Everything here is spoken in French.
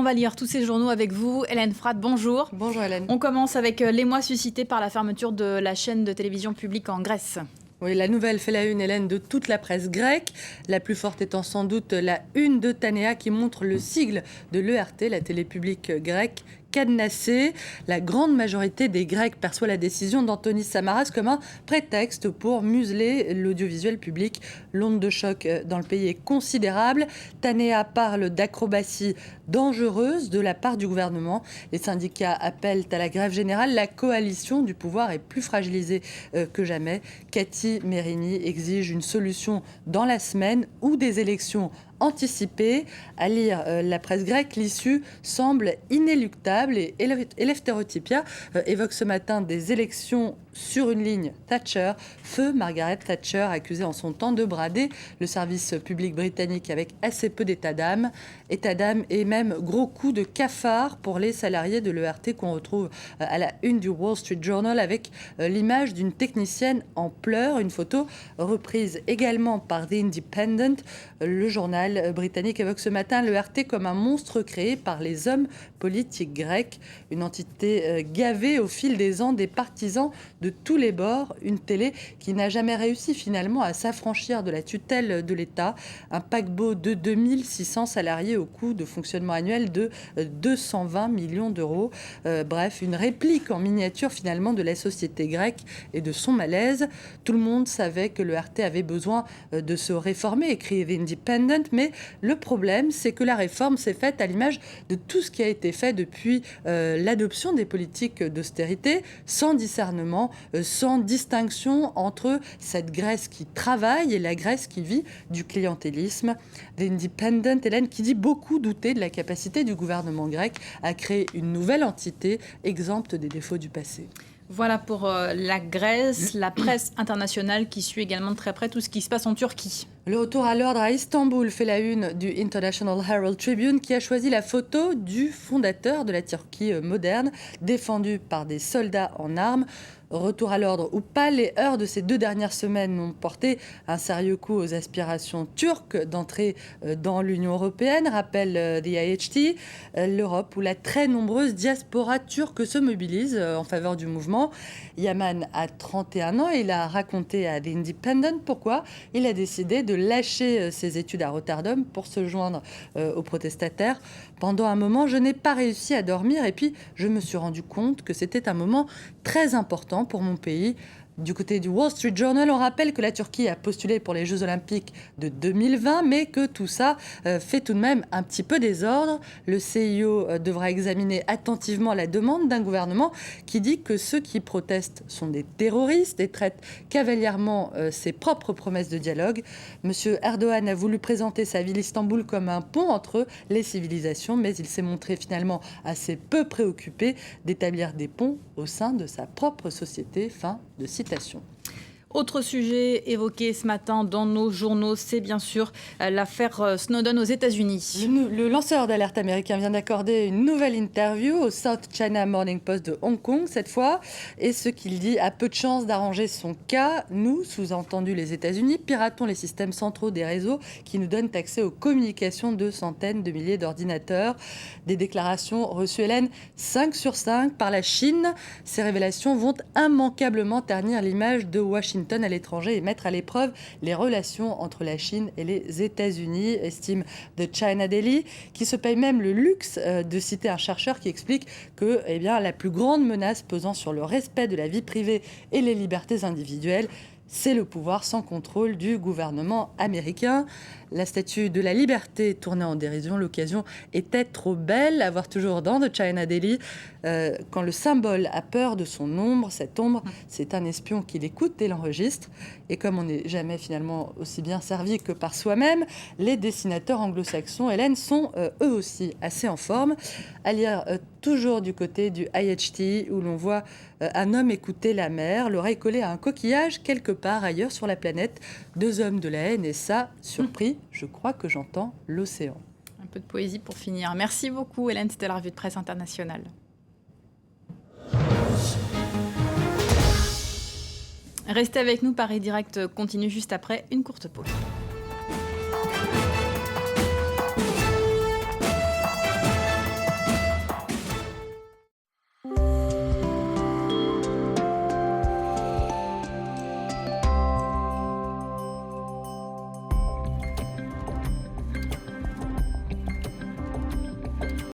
On va lire tous ces journaux avec vous. Hélène Fratt, bonjour. Bonjour Hélène. On commence avec l'émoi suscité par la fermeture de la chaîne de télévision publique en Grèce. Oui, la nouvelle fait la une, Hélène, de toute la presse grecque. La plus forte étant sans doute la une de Tanea qui montre le sigle de l'ERT, la télé publique grecque, cadenassée. La grande majorité des Grecs perçoit la décision d'Antonis Samaras comme un prétexte pour museler l'audiovisuel public. L'onde de choc dans le pays est considérable. Tanea parle d'acrobatie dangereuse de la part du gouvernement. Les syndicats appellent à la grève générale. La coalition du pouvoir est plus fragilisée que jamais. Cathy Merini exige une solution dans la semaine ou des élections anticipées. À lire la presse grecque, l'issue semble inéluctable et Eleftherotypia évoque ce matin des élections sur une ligne Thatcher. Feu Margaret Thatcher, accusée en son temps de brader le service public britannique avec assez peu d'état d'âme et même gros coup de cafard pour les salariés de l'ERT qu'on retrouve à la une du Wall Street Journal avec l'image d'une technicienne en pleurs, une photo reprise également par The Independent. Le journal britannique évoque ce matin l'ERT comme un monstre créé par les hommes politiques grecs, une entité gavée au fil des ans des partisans de tous les bords, une télé qui n'a jamais réussi finalement à s'affranchir de la tutelle de l'État, un paquebot de 2600 salariés au coût de fonctionnement annuel de 220 millions d'euros. Bref, une réplique en miniature finalement de la société grecque et de son malaise. Tout le monde savait que le RT avait besoin de se réformer, écrit The Independent, mais le problème, c'est que la réforme s'est faite à l'image de tout ce qui a été fait depuis l'adoption des politiques d'austérité, sans discernement, sans distinction entre cette Grèce qui travaille et la Grèce qui vit du clientélisme. The Independent, Hélène, qui dit beaucoup douter de la capacité du gouvernement grec à créer une nouvelle entité exempte des défauts du passé. Voilà pour la Grèce, la presse internationale qui suit également de très près tout ce qui se passe en Turquie. Le retour à l'ordre à Istanbul fait la une du International Herald Tribune qui a choisi la photo du fondateur de la Turquie moderne, défendu par des soldats en armes. Retour à l'ordre ou pas, les heures de ces 2 dernières semaines ont porté un sérieux coup aux aspirations turques d'entrer dans l'Union européenne, rappelle The IHT, l'Europe où la très nombreuse diaspora turque se mobilise en faveur du mouvement. Yaman a 31 ans et il a raconté à The Independent pourquoi il a décidé de lâcher ses études à Rotterdam pour se joindre aux protestataires. Pendant un moment, je n'ai pas réussi à dormir et puis je me suis rendu compte que c'était un moment très important pour mon pays. Du côté du Wall Street Journal, on rappelle que la Turquie a postulé pour les Jeux Olympiques de 2020, mais que tout ça fait tout de même un petit peu désordre. Le CIO devra examiner attentivement la demande d'un gouvernement qui dit que ceux qui protestent sont des terroristes et traitent cavalièrement ses propres promesses de dialogue. Monsieur Erdogan a voulu présenter sa ville Istanbul comme un pont entre les civilisations, mais il s'est montré finalement assez peu préoccupé d'établir des ponts au sein de sa propre société. Fin de citation. Autre sujet évoqué ce matin dans nos journaux, c'est bien sûr l'affaire Snowden aux États-Unis. Le lanceur d'alerte américain vient d'accorder une nouvelle interview au South China Morning Post de Hong Kong cette fois. Et ce qu'il dit a peu de chances d'arranger son cas. Nous, sous-entendu les États-Unis, piratons les systèmes centraux des réseaux qui nous donnent accès aux communications de centaines de milliers d'ordinateurs. Des déclarations reçues, Hélène, 5 sur 5 par la Chine. Ces révélations vont immanquablement ternir l'image de Washington à l'étranger et mettre à l'épreuve les relations entre la Chine et les États-Unis, estime The China Daily, qui se paye même le luxe de citer un chercheur qui explique que la plus grande menace pesant sur le respect de la vie privée et les libertés individuelles, c'est le pouvoir sans contrôle du gouvernement américain. La statue de la liberté tournée en dérision, l'occasion était trop belle à voir toujours dans The China Daily. Quand le symbole a peur de son ombre, cette ombre, c'est un espion qui l'écoute et l'enregistre. Et comme on n'est jamais finalement aussi bien servi que par soi-même, les dessinateurs anglo-saxons, Hélène, sont eux aussi assez en forme. À lire toujours du côté du IHT, où l'on voit un homme écouter la mer, l'oreille collée à un coquillage quelque part ailleurs sur la planète. 2 hommes de la haine et ça, surpris, je crois que j'entends l'océan. Un peu de poésie pour finir. Merci beaucoup Hélène, c'était la revue de presse internationale. Restez avec nous, Paris Direct continue juste après une courte pause.